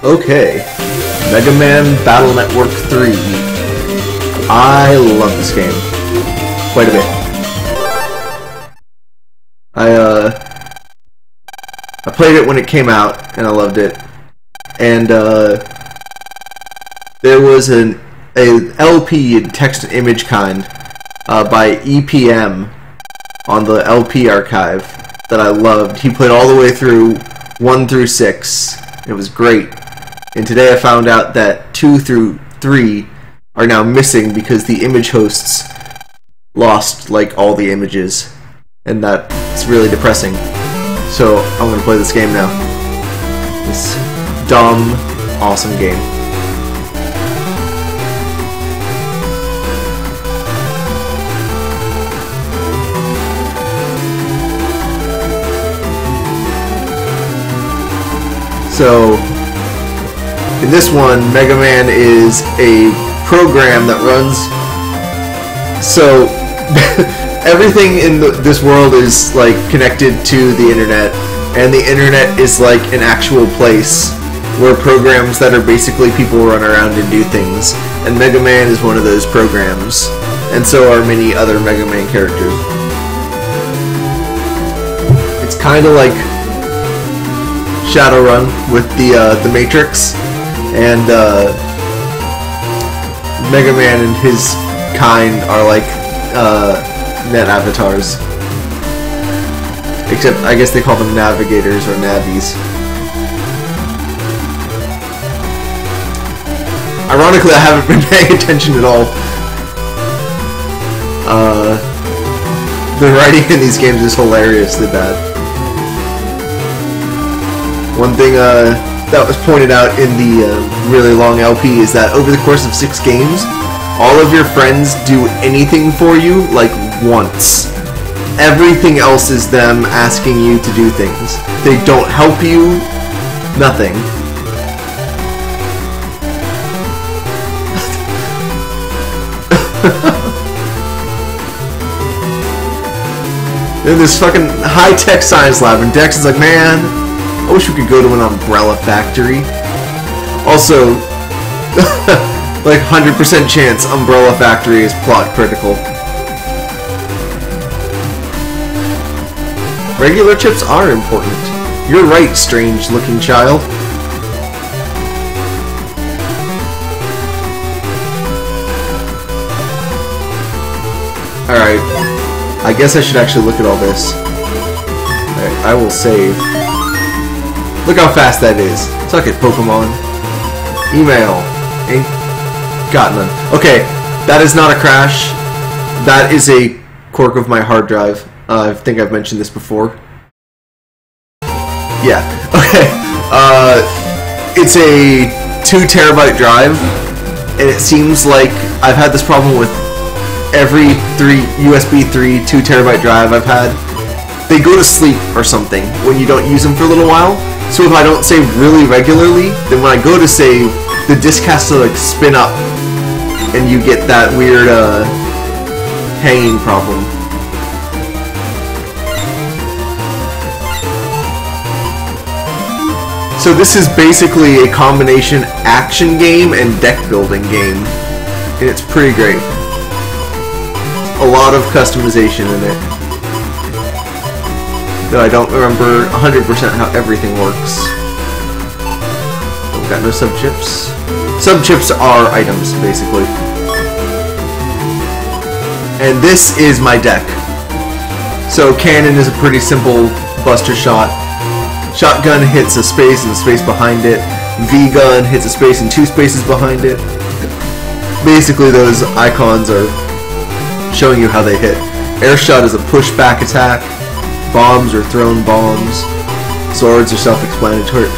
Okay, Mega Man Battle Network 3. I love this game quite a bit. I played it when it came out and I loved it. And there was a LP, text and image kind, by EPM on the LP archive that I loved. He played all the way through 1 through 6. It was great. And today I found out that 2 through 3 are now missing because the image hosts lost like all the images, and that's really depressing. So I'm gonna play this game now. This dumb, awesome game. So in this one, Mega Man is a program that runs. So everything in this world is like connected to the internet, and the internet is like an actual place where programs that are basically people run around and do things. And Mega Man is one of those programs, and so are many other Mega Man characters. It's kind of like Shadowrun with the Matrix, and Mega Man and his kind are like net avatars. Except I guess they call them navigators or navies. Ironically, I haven't been paying attention at all. The writing in these games is hilariously bad. One thing that was pointed out in the really long LP is that over the course of 6 games, all of your friends do anything for you, like, once. Everything else is them asking you to do things. They don't help you, nothing. In this fucking high-tech science lab, and Dex is like, man, I wish we could go to an umbrella factory. Also, like 100% chance Umbrella Factory is plot critical. Regular chips are important. You're right, strange-looking child. Alright, I guess I should actually look at all this. Alright, I will save. Look how fast that is. Suck it, Pokemon. Email. Ain't got none. Okay, that is not a crash. That is a quirk of my hard drive. I think I've mentioned this before. Yeah. Okay. It's a 2 terabyte drive, and it seems like I've had this problem with every USB 3 2 terabyte drive I've had. They go to sleep or something when you don't use them for a little while. So if I don't save really regularly, then when I go to save, the disk has to like spin up, and you get that weird hanging problem. So this is basically a combination action game and deck building game, and it's pretty great. A lot of customization in it. Though I don't remember 100% how everything works. We've got no sub-chips. Sub-chips are items, basically. And this is my deck. So cannon is a pretty simple buster shot. Shotgun hits a space and a space behind it. V-gun hits a space and 2 spaces behind it. Basically those icons are showing you how they hit. Air shot is a pushback attack. Bombs are thrown bombs. Swords are self-explanatory.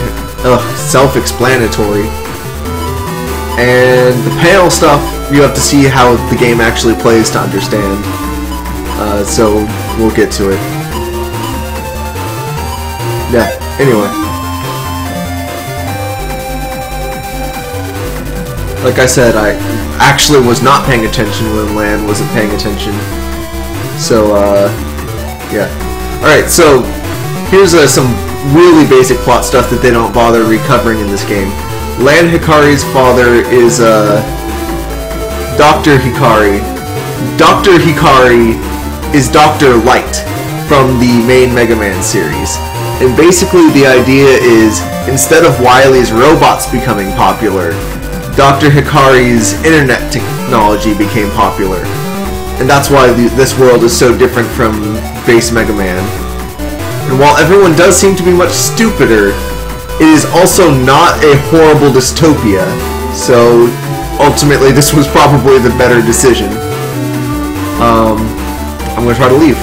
And the panel stuff, you have to see how the game actually plays to understand. So we'll get to it. Yeah, anyway. Like I said, I actually was not paying attention when Lan wasn't paying attention. So, yeah. Alright, so here's some really basic plot stuff that they don't bother recovering in this game. Lan Hikari's father is Dr. Hikari. Dr. Hikari is Dr. Light from the main Mega Man series. And basically the idea is, instead of Wily's robots becoming popular, Dr. Hikari's internet technology became popular. And that's why this world is so different from base Mega Man. And while everyone does seem to be much stupider, it is also not a horrible dystopia. So ultimately this was probably the better decision. I'm gonna try to leave.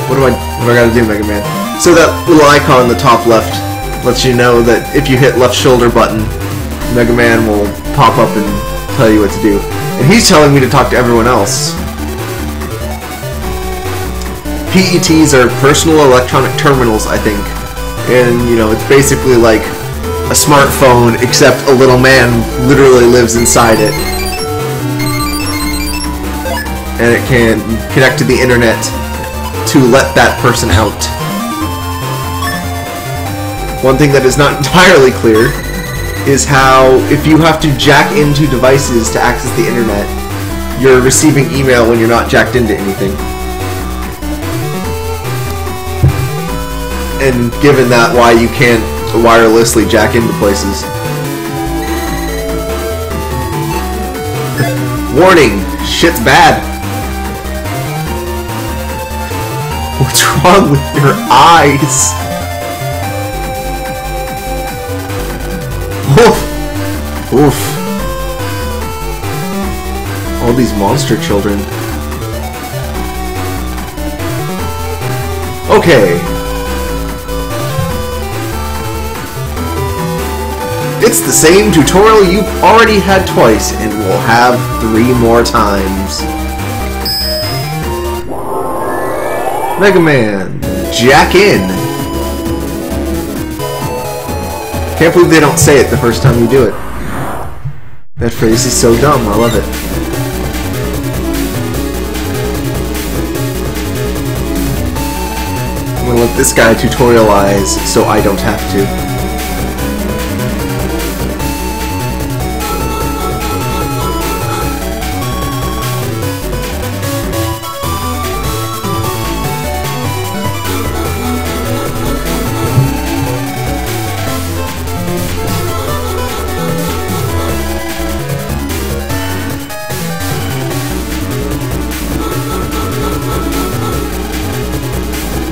What do I gotta do, Mega Man? So that little icon on the top left lets you know that if you hit left shoulder button, Mega Man will pop up and tell you what to do. And he's telling me to talk to everyone else. PETs are personal electronic terminals, I think. And, you know, it's basically like a smartphone, except a little man literally lives inside it. And it can connect to the internet to let that person out. One thing that is not entirely clear is how, if you have to jack into devices to access the internet, you're receiving email when you're not jacked into anything. And given that, why you can't wirelessly jack into places. Warning! Shit's bad! What's wrong with your eyes? Oof! Oof! All these monster children. Okay. It's the same tutorial you've already had twice, and we'll have 3 more times. Mega Man, jack in! Can't believe they don't say it the first time you do it. That phrase is so dumb, I love it. I'm gonna let this guy tutorialize so I don't have to.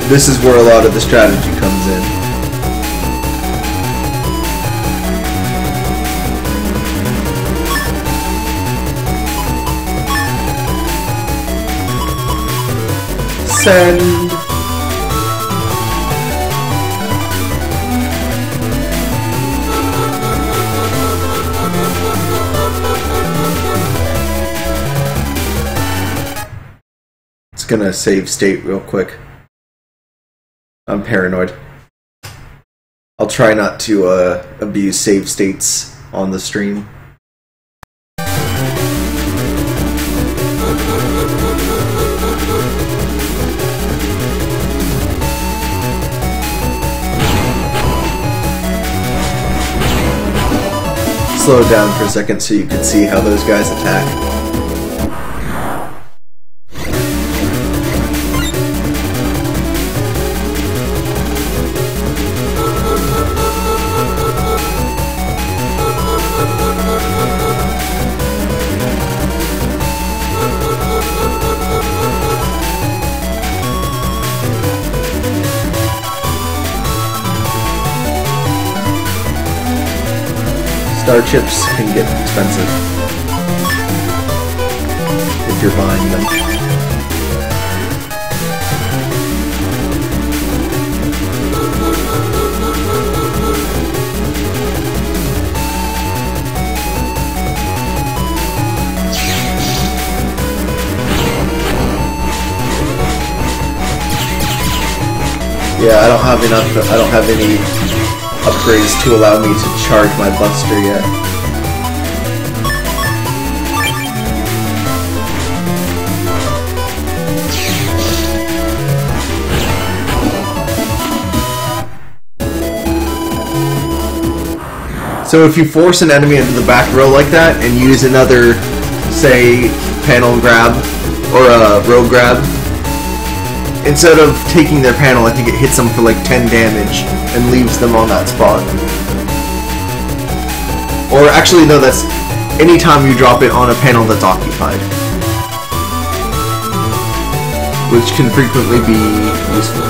This is where a lot of the strategy comes in. Send. It's gonna save state real quick. I'm paranoid. I'll try not to abuse save states on the stream. Slow it down for a second so you can see how those guys attack. Star chips can get expensive if you're buying them. Yeah, I don't have any upgrades to allow me to charge my Buster yet. So if you force an enemy into the back row like that and use another, say, panel grab or a row grab, instead of taking their panel, I think it hits them for like 10 damage and leaves them on that spot. Or actually, no, that's anytime you drop it on a panel that's occupied, which can frequently be useful.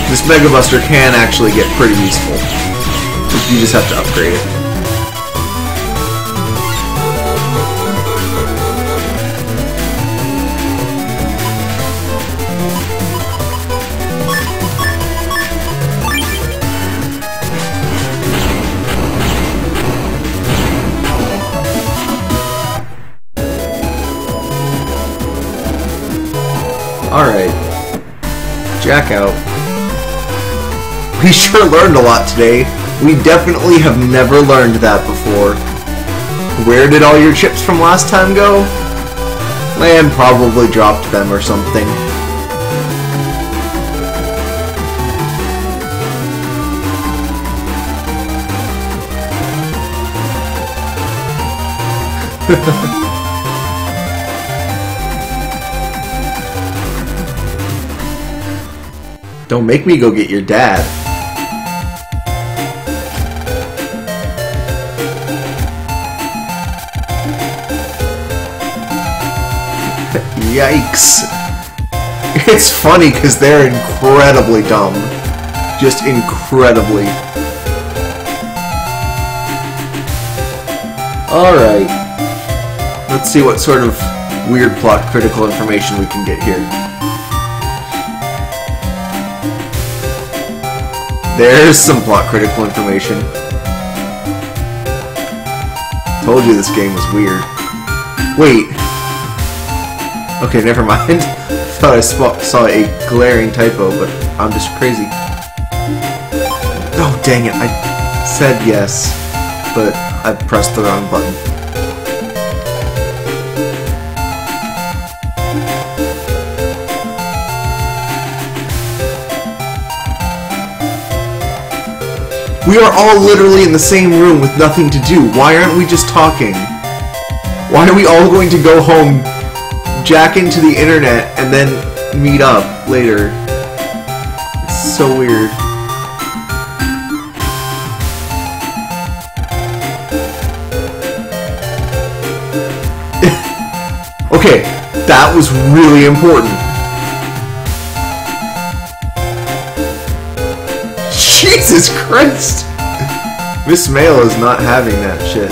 This Mega Buster can actually get pretty useful. You just have to upgrade it. Alright. Jack out. We sure learned a lot today. We definitely have never learned that before. Where did all your chips from last time go? Land probably dropped them or something. Don't make me go get your dad. Yikes. It's funny because they're incredibly dumb. Just incredibly. Alright. Let's see what sort of weird plot critical information we can get here. There's some plot critical information. Told you this game was weird. Wait. Okay, never mind. Thought I saw a glaring typo, but I'm just crazy. Oh, dang it. I said yes, but I pressed the wrong button. We are all literally in the same room with nothing to do. Why aren't we just talking? Why are we all going to go home, jack into the internet, and then meet up later? It's so weird. Okay, that was really important. Jesus Christ! Miss Mail is not having that shit.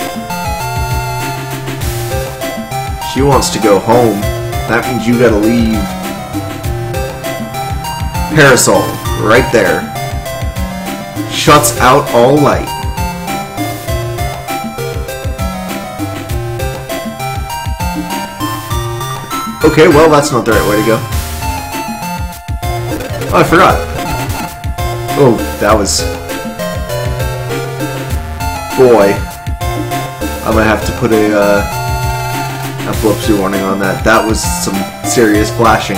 She wants to go home. That means you gotta leave. Parasol, right there. Shuts out all light. Okay, well, that's not the right way to go. Oh, I forgot. Oh, that was... Boy. I'm gonna have to put a epilepsy warning on that. That was some serious flashing.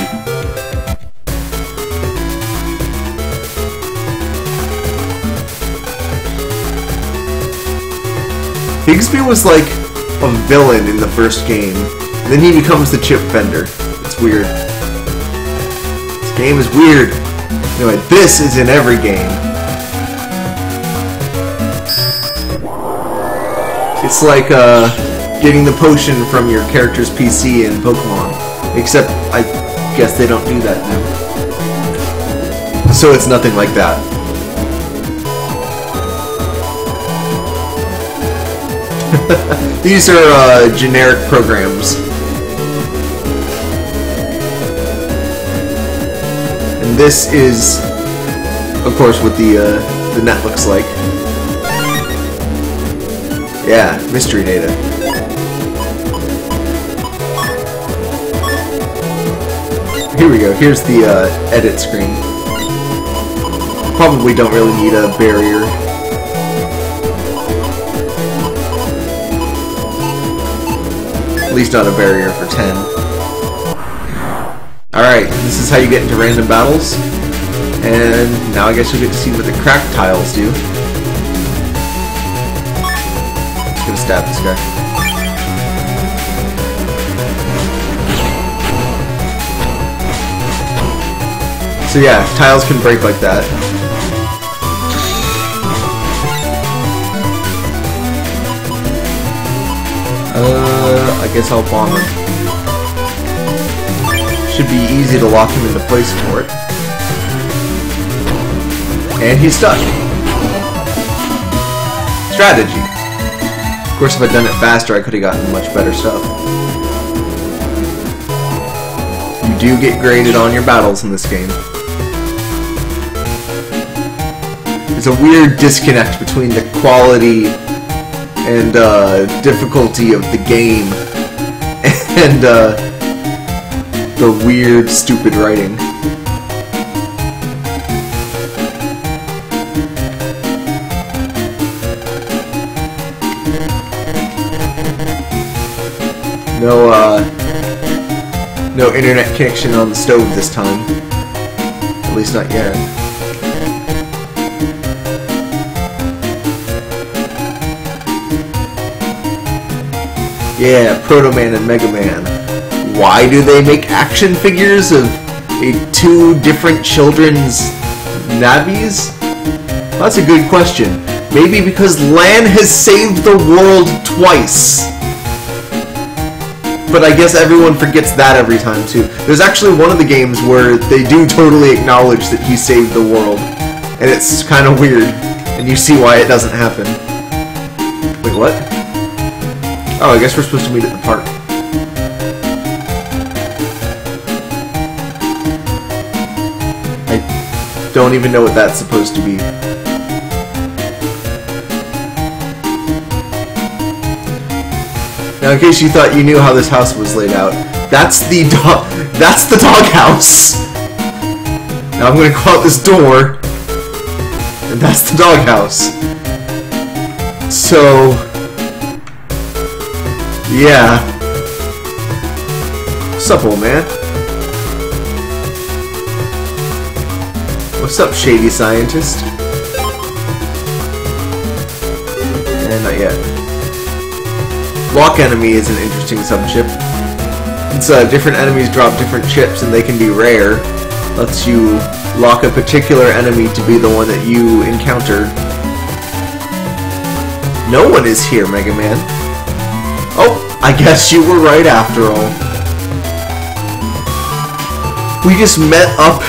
Higsby was like a villain in the first game. And then he becomes the chip vendor. It's weird. This game is weird. Anyway, this is in every game. It's like getting the potion from your character's PC in Pokemon. Except, I guess they don't do that now. So it's nothing like that. These are generic programs. And this is, of course, what the net looks like. Yeah, mystery data. Here we go. go. Here's the edit screen. Probably don't really need a barrier. At least not a barrier for 10. Alright, this is how you get into random battles. And now I guess you'll get to see what the crack tiles do. Just gonna stab this guy. So yeah, tiles can break like that. I guess I'll bomb him. Should be easy to lock him into place for it. And he's stuck. Strategy. Of course, if I'd done it faster, I could have gotten much better stuff. You do get graded on your battles in this game. There's a weird disconnect between the quality and difficulty of the game and the weird, stupid writing. No internet connection on the stove this time. At least not yet. Yeah, Proto Man and Mega Man. Why do they make action figures of two different children's navies? Well, that's a good question. Maybe because Lan has saved the world twice. But I guess everyone forgets that every time, too. There's actually one of the games where they do totally acknowledge that he saved the world. And it's kind of weird. And you see why it doesn't happen. Wait, what? Oh, I guess we're supposed to meet at the park. I don't even know what that's supposed to be. Now, in case you thought you knew how this house was laid out, that's the doghouse. Now I'm gonna go out this door, and that's the doghouse. So, yeah. What's up, old man? What's up, shady scientist? And not yet. Lock enemy is an interesting subchip. It's different enemies drop different chips and they can be rare. Lets you lock a particular enemy to be the one that you encounter. No one is here, Mega Man. Oh, I guess you were right after all. We just met up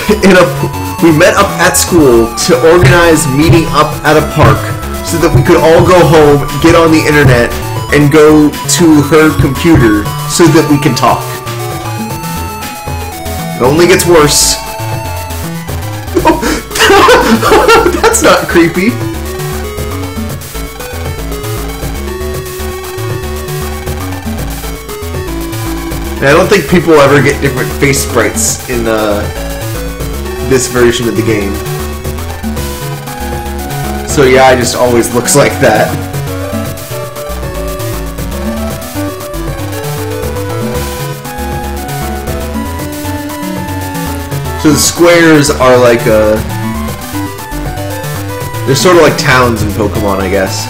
at school to organize meeting up at a park so that we could all go home, get on the internet, and go to her computer so that we can talk. It only gets worse. That's not creepy. And I don't think people ever get different face sprites in this version of the game. So yeah, it just always looks like that. So the squares are like they're sort of like towns in Pokemon, I guess.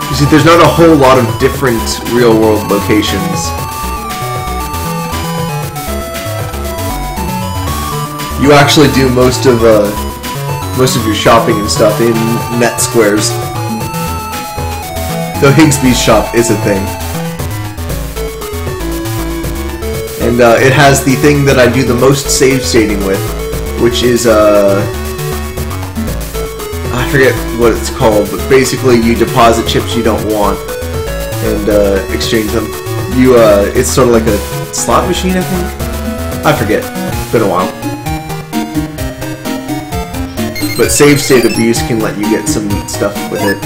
You see, there's not a whole lot of different real-world locations. You actually do most of your shopping and stuff in net squares. Though Higsby's shop is a thing. And it has the thing that I do the most save stating with, which is, I forget what it's called, but basically you deposit chips you don't want and exchange them. It's sort of like a slot machine, I think? I forget. It's been a while. But save state abuse can let you get some neat stuff with it.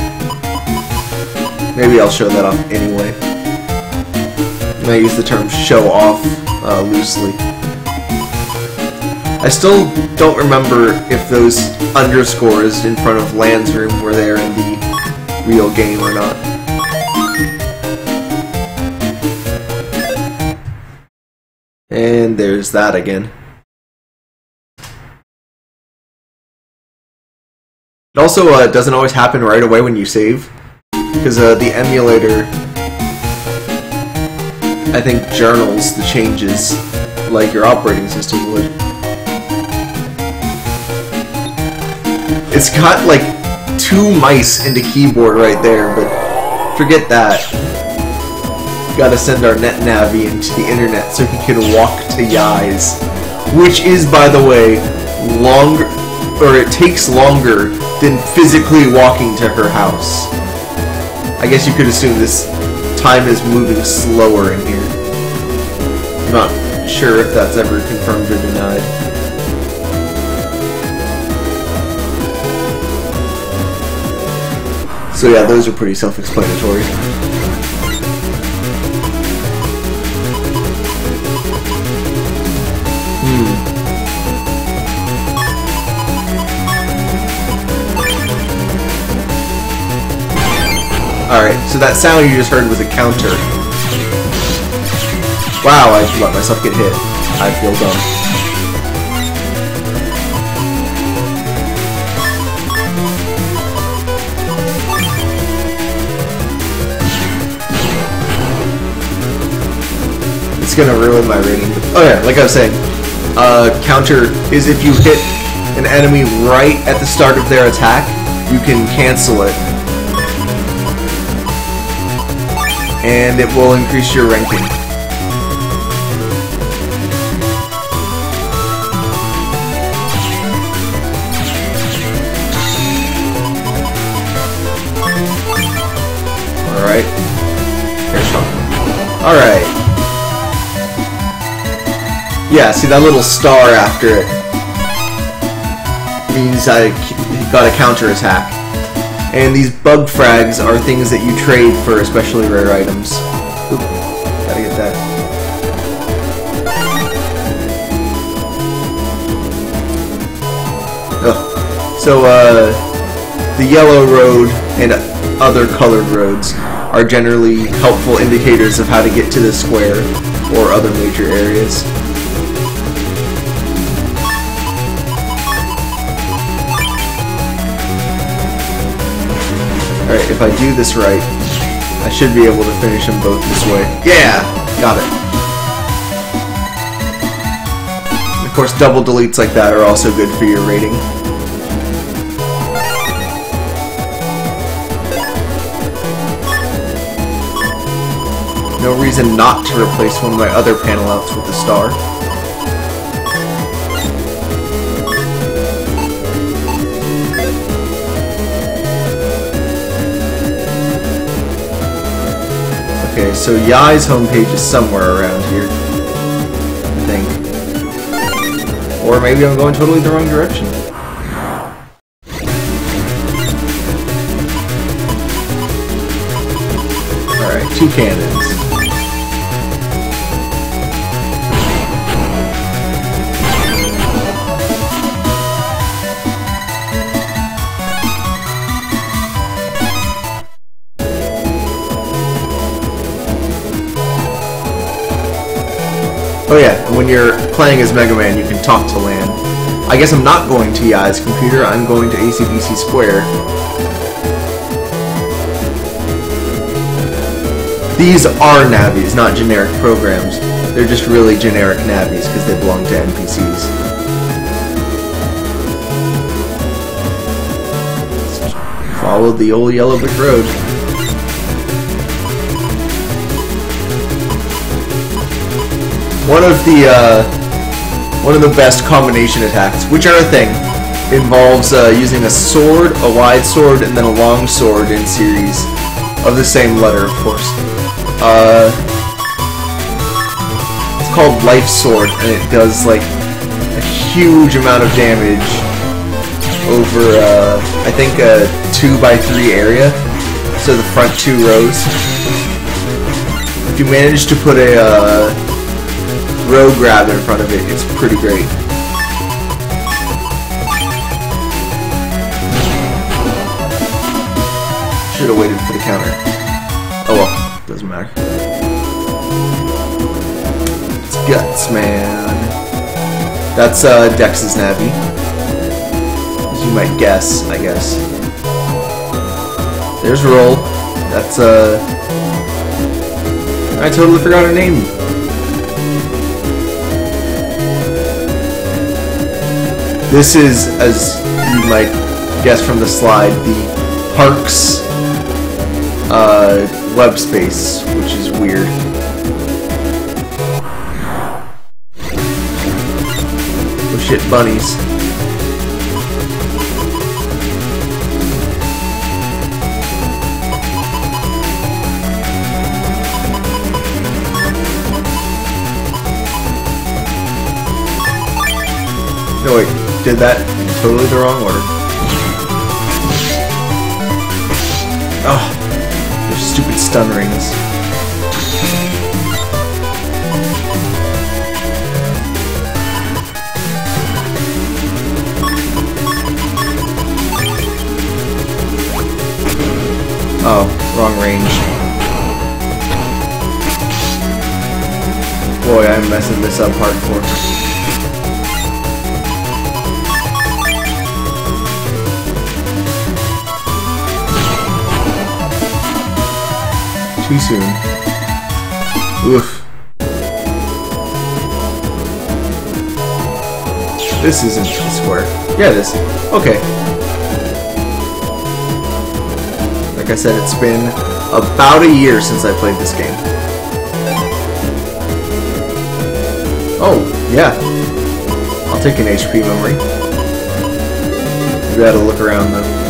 Maybe I'll show that off anyway. I use the term show off loosely. I still don't remember if those underscores in front of Land's room were there in the real game or not. And there's that again. It also doesn't always happen right away when you save, because the emulator, I think, journals the changes like your operating system would. It's got like 2 mice in the keyboard right there, but forget that. Gotta send our NetNavi into the internet so he can walk to Yai's, which is, by the way, longer, or it takes longer than physically walking to her house. I guess you could assume this time is moving slower in here. I'm not sure if that's ever confirmed or denied. So yeah, those are pretty self-explanatory. Alright, so that sound you just heard was a counter. Wow, I let myself get hit. I feel dumb. It's gonna ruin my rating. Oh yeah, like I was saying, counter is if you hit an enemy right at the start of their attack, you can cancel it. And it will increase your ranking. Alright. Here's something. Alright. Yeah, see that little star after it means I got a counter attack. And these bug frags are things that you trade for especially rare items. Oop, gotta get that. Ugh. So, the yellow road and other colored roads are generally helpful indicators of how to get to the square or other major areas. Alright, if I do this right, I should be able to finish them both this way. Yeah! Got it. Of course, double deletes like that are also good for your rating. No reason not to replace one of my other panel outs with a star. Okay, so Yai's homepage is somewhere around here, I think. Or maybe I'm going totally the wrong direction. Alright, 2 cannons. Oh yeah, when you're playing as Mega Man, you can talk to Lan. I guess I'm not going to Yai's computer, I'm going to ACDC Square. These are Navis, not generic programs. They're just really generic Navis because they belong to NPCs. Follow the old yellow brick road. One of the best combination attacks, which are a thing, involves using a sword, a wide sword, and then a long sword in series of the same letter, of course. It's called Life Sword, and it does like a huge amount of damage over I think a 2x3 area, so the front 2 rows. If you manage to put a row grab in front of it, it's pretty great. Should have waited for the counter. Oh well, doesn't matter. It's guts, man. That's Dex's Navi. As you might guess, I guess. There's Roll. That's I totally forgot her name. This is, as you might guess from the slide, the Parks web space, which is weird. Oh shit, bunnies. No wait, did that in totally the wrong order. Oh, those stupid stun rings. Oh, wrong range. Boy, I'm messing this up hardcore. Too soon. Oof. This isn't the square. Yeah, it is. Okay. Like I said, it's been about a year since I played this game. Oh, yeah. I'll take an HP memory. We gotta look around though.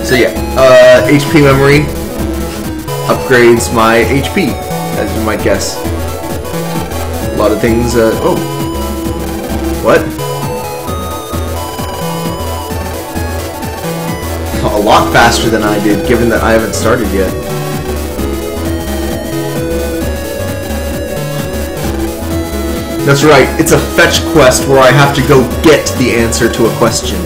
So yeah, HP memory upgrades my HP, as you might guess. A lot of things, oh. What? A lot faster than I did, given that I haven't started yet. That's right, it's a fetch quest where I have to go get the answer to a question.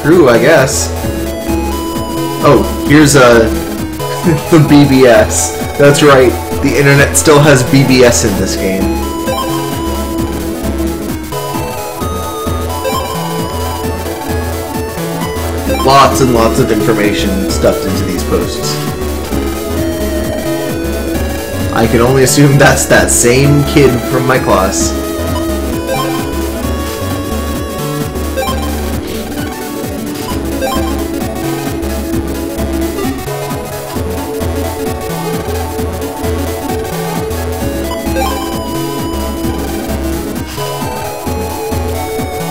True, I guess. Oh, here's the BBS. That's right, the internet still has BBS in this game. Lots and lots of information stuffed into these posts. I can only assume that's that same kid from my class.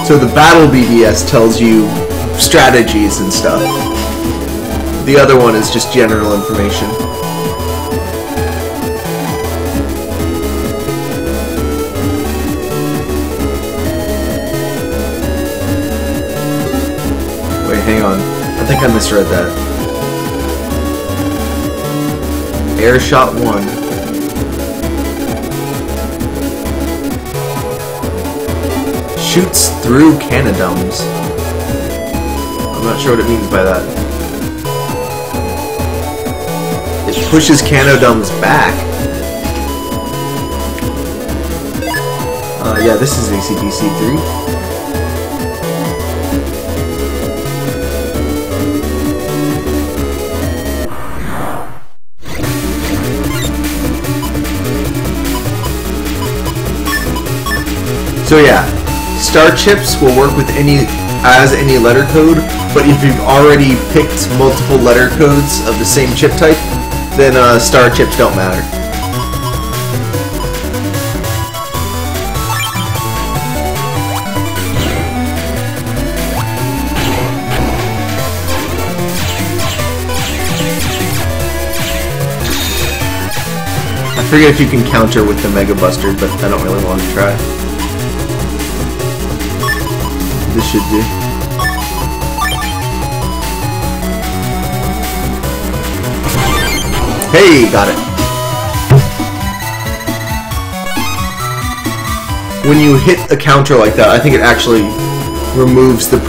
So the battle BBS tells you strategies and stuff. The other one is just general information. Wait, hang on. I think I misread that. Air shot 1. Shoots through canodomes. I'm not sure what it means by that. It pushes canodomes back. Yeah, this is ACDC 3. So yeah. Star chips will work with any letter code, but if you've already picked multiple letter codes of the same chip type, then star chips don't matter. I forget if you can counter with the Mega Buster, but I don't really want to try. This should do. Hey, got it. When you hit a counter like that, I think it actually removes the